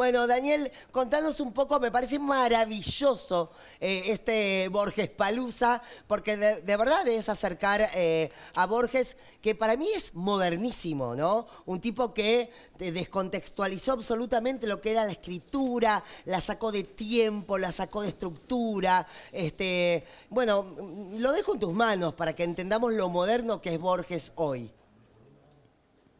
Bueno, Daniel, contanos un poco, me parece maravilloso este Borges Palusa, porque de verdad es acercar a Borges, que para mí es modernísimo, ¿no? Un tipo que descontextualizó absolutamente lo que era la escritura, la sacó de tiempo, la sacó de estructura. Bueno, lo dejo en tus manos para que entendamos lo moderno que es Borges hoy.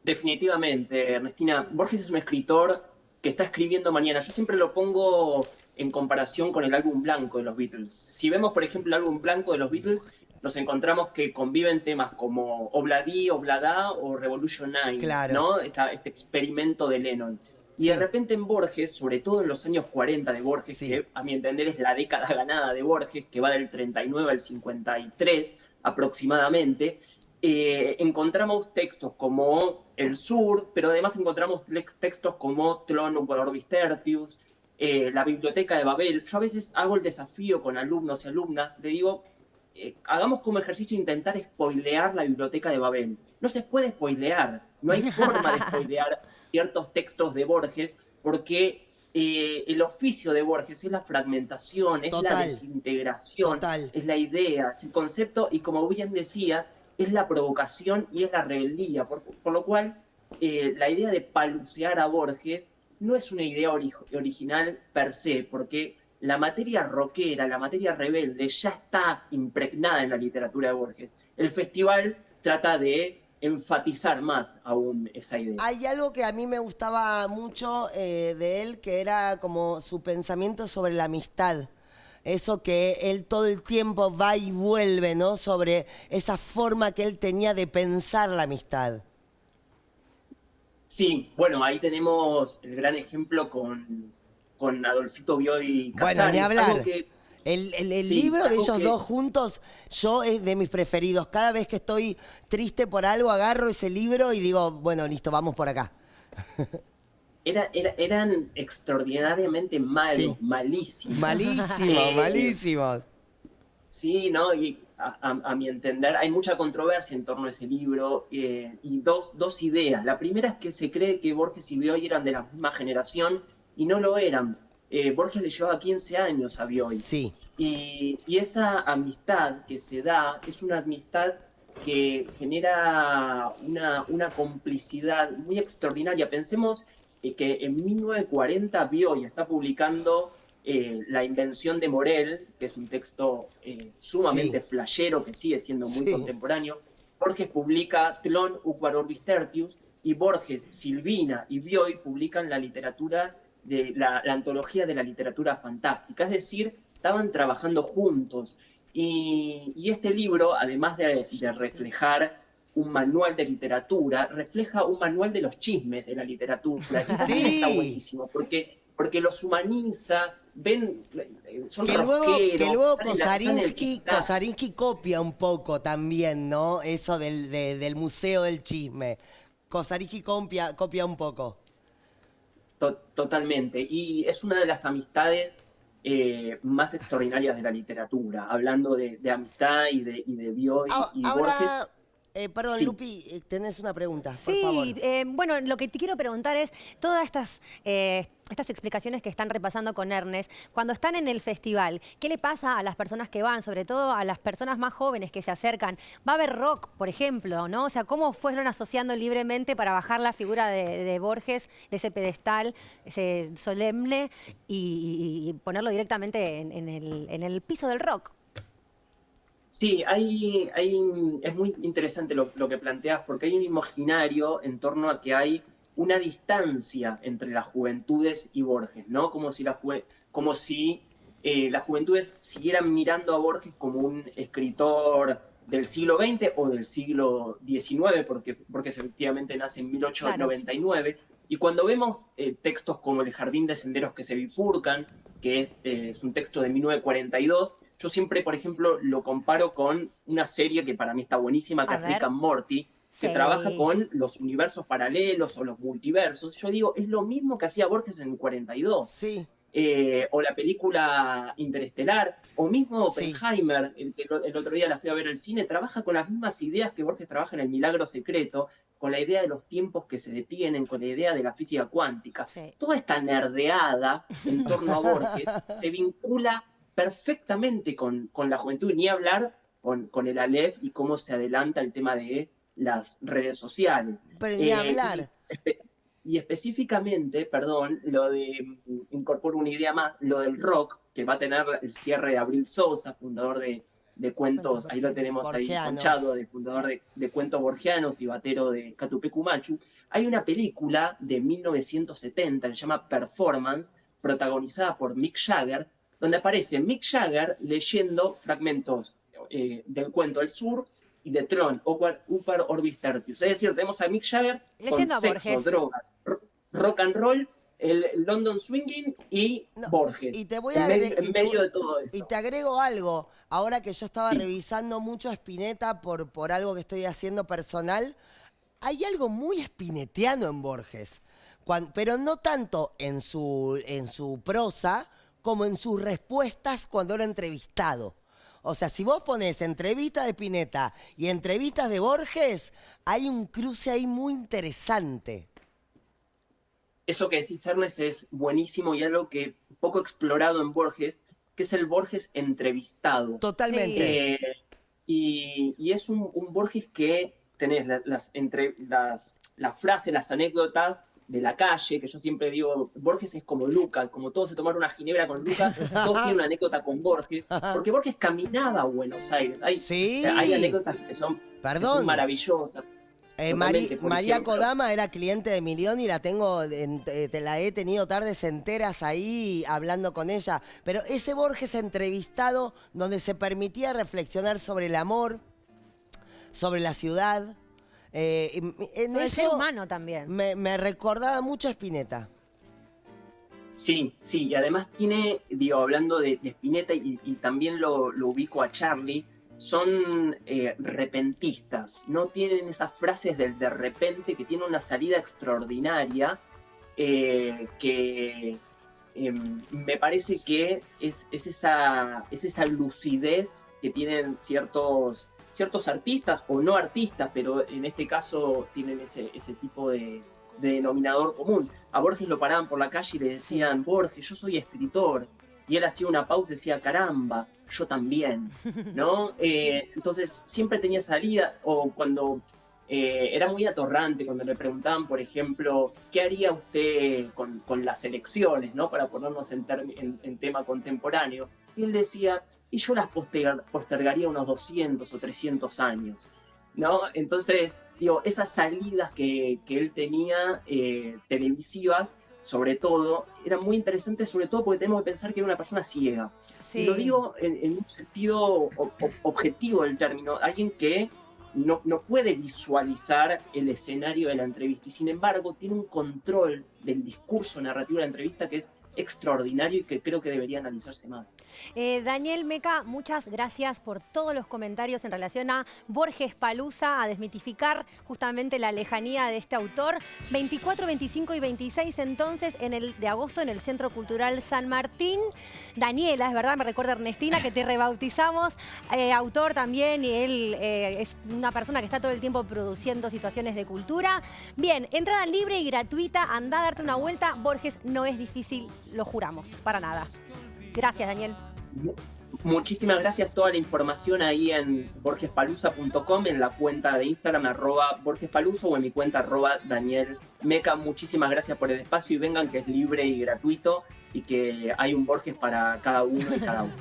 Definitivamente, Ernestina. Borges es un escritor que está escribiendo mañana. Yo siempre lo pongo en comparación con el álbum blanco de los Beatles. Si vemos, por ejemplo, el álbum blanco de los Beatles, nos encontramos que conviven temas como Obladi, Oblada o Revolution 9, Claro, ¿no? Este experimento de Lennon. Y de sí, repente en Borges, sobre todo en los años 40 de Borges, sí. que a mi entender es la década ganada de Borges, que va del 39 al 53 aproximadamente, encontramos textos como El Sur, pero además encontramos textos como Tlön Orbis Tertius, la Biblioteca de Babel. Yo a veces hago el desafío con alumnos y alumnas, le digo, hagamos como ejercicio intentar spoilear la Biblioteca de Babel. No se puede spoilear, no hay forma de spoilear ciertos textos de Borges porque el oficio de Borges es la fragmentación, es la Total, desintegración, total. es la idea, es el concepto y como bien decías, es la provocación y es la rebeldía, por lo cual la idea de palusear a Borges no es una idea original per se, porque la materia rockera, la materia rebelde ya está impregnada en la literatura de Borges. El festival trata de enfatizar más aún esa idea. Hay algo que a mí me gustaba mucho de él, que era como su pensamiento sobre la amistad. Eso que él todo el tiempo va y vuelve, ¿no? Sobre esa forma que él tenía de pensar la amistad. Sí, bueno, ahí tenemos el gran ejemplo con Adolfito Bioy Bueno, ni Casares, algo hablar. que, El sí, libro de algo ellos dos que juntos, yo es de mis preferidos. Cada vez que estoy triste por algo, agarro ese libro y digo, bueno, listo, vamos por acá. eran extraordinariamente Sí. malos, malísimos. Malísimo, Eh, malísimo. Sí, ¿no? Y a mi entender, hay mucha controversia en torno a ese libro y dos ideas. La primera es que se cree que Borges y Bioy eran de la misma generación y no lo eran. Borges le llevaba 15 años a Bioy. Sí. Y esa amistad que se da es una amistad que genera una complicidad muy extraordinaria. Pensemos que en 1940 Bioy está publicando La invención de Morel, que es un texto Sí, sumamente flashero que sigue siendo muy sí. contemporáneo. Borges publica Tlön Uquar Orbis Tertius y Borges, Silvina y Bioy publican la literatura de la antología de la literatura fantástica, es decir, estaban trabajando juntos. Y este libro, además de reflejar un manual de literatura, refleja un manual de los chismes de la literatura y también está Sí. buenísimo porque los humaniza, ven, son rosqueros, están en el Kosarinsky copia un poco también, ¿no? Eso del Museo del Chisme. Kosarinsky copia un poco. totalmente. Y es una de las amistades más extraordinarias de la literatura, hablando de amistad y de Bioy y Borges. Ahora, perdón, Sí, Lupi, tenés una pregunta, por Sí, favor. bueno, lo que te quiero preguntar es, todas estas explicaciones que están repasando con Ernest, cuando están en el festival, ¿qué le pasa a las personas que van, sobre todo a las personas más jóvenes que se acercan? Va a haber rock, por ejemplo, ¿no? O sea, ¿cómo fueron asociando libremente para bajar la figura de Borges, de ese pedestal ese solemne, y ponerlo directamente en el piso del rock? sí, es muy interesante lo que planteas porque hay un imaginario en torno a que hay una distancia entre las juventudes y Borges, ¿no? Como si las juventudes siguieran mirando a Borges como un escritor del siglo XX o del siglo XIX, porque efectivamente nace en Claro. 1899, y cuando vemos textos como El jardín de senderos que se bifurcan, que es un texto de 1942, yo siempre, por ejemplo, lo comparo con una serie que para mí está buenísima, que A es Rick ver. and Morty, que trabaja Sí. con los universos paralelos o los multiversos. Yo digo, es lo mismo que hacía Borges en el 42. Sí, o la película Interestelar, o mismo Sí. Oppenheimer, el otro día la fui a ver al cine, trabaja con las mismas ideas que Borges trabaja en El Milagro Secreto, con la idea de los tiempos que se detienen, con la idea de la física cuántica. Sí. Toda esta nerdeada en torno a Borges se vincula perfectamente con la juventud, ni hablar con el Aleph y cómo se adelanta el tema de las redes sociales. Pero ni hablar. Y específicamente, perdón, incorporo una idea más, lo del rock, que va a tener el cierre de Abril Sousa, fundador de cuentos, ahí lo tenemos ahí Borgianos. conchado, de fundador de cuentos borgianos y batero de Catupecu Machu. Hay una película de 1970 que se llama Performance, protagonizada por Mick Jagger, donde aparece Mick Jagger leyendo fragmentos del cuento El Sur y de Tron, Upar Orbis Tertius. Es decir, tenemos a Mick Jagger Leyendo con a sexo, Borges. drogas, rock and roll, el London Swinging y No, Borges. y te voy en a medio, agre- en y te medio voy- de todo Y eso. te agrego algo, ahora que yo estaba Sí. revisando mucho a Spinetta por algo que estoy haciendo personal, hay algo muy spinetiano en Borges, pero no tanto en su prosa como en sus respuestas cuando era entrevistado. O sea, si vos pones entrevistas de Spinetta y entrevistas de Borges, hay un cruce ahí muy interesante. Eso que decís, Ernest, es buenísimo y algo que poco explorado en Borges, que es el Borges entrevistado. Totalmente. Y es un Borges que tenés las frases, las anécdotas de la calle, que yo siempre digo, Borges es como Luca, como todos se tomaron una ginebra con Luca, todos tienen una anécdota con Borges, porque Borges caminaba a Buenos Aires. Sí. Hay anécdotas que son Perdón. maravillosas. María Totalmente, por Kodama era cliente de Milión y la la he tenido tardes enteras ahí hablando con ella. Pero ese Borges entrevistado donde se permitía reflexionar sobre el amor, sobre la ciudad. En Sobre el ser eso humano también. me recordaba mucho a Spinetta. Sí, y además tiene, digo, hablando de Spinetta y también lo ubico a Charlie, son repentistas, no tienen esas frases del de repente, que tienen una salida extraordinaria, que me parece que es esa lucidez que tienen ciertos artistas o no artistas, pero en este caso tienen ese tipo de denominador común. A Borges lo paraban por la calle y le decían, Borges, yo soy escritor. Y él hacía una pausa y decía, caramba, yo también, ¿no? Entonces siempre tenía salida, o cuando era muy atorrante, cuando le preguntaban, por ejemplo, ¿qué haría usted con las elecciones, ¿no? Para ponernos en tema contemporáneo. Y él decía, y yo las postergaría unos 200 o 300 años, ¿no? Entonces, digo, esas salidas que él tenía televisivas, sobre todo, eran muy interesantes, sobre todo porque tenemos que pensar que era una persona ciega. Sí. Y lo digo en un sentido objetivo del término, alguien que no puede visualizar el escenario de la entrevista y sin embargo tiene un control del discurso narrativo de la entrevista que es extraordinario y que creo que debería analizarse más. Daniel Meca, muchas gracias por todos los comentarios en relación a Borges Palusa, a desmitificar justamente la lejanía de este autor. 24, 25 y 26 entonces de agosto en el Centro Cultural San Martín. Daniela, es verdad, me recuerda Ernestina, que te rebautizamos, autor también, y él es una persona que está todo el tiempo produciendo situaciones de cultura. Bien, entrada libre y gratuita, anda a darte una vuelta. Borges no es difícil, lo juramos, para nada. Gracias, Daniel. Muchísimas gracias. Toda la información ahí en borgespalusa.com, en la cuenta de Instagram @borgespalusa o en mi cuenta @Daniel Meca. Muchísimas gracias por el espacio y vengan, que es libre y gratuito y que hay un Borges para cada uno y cada uno.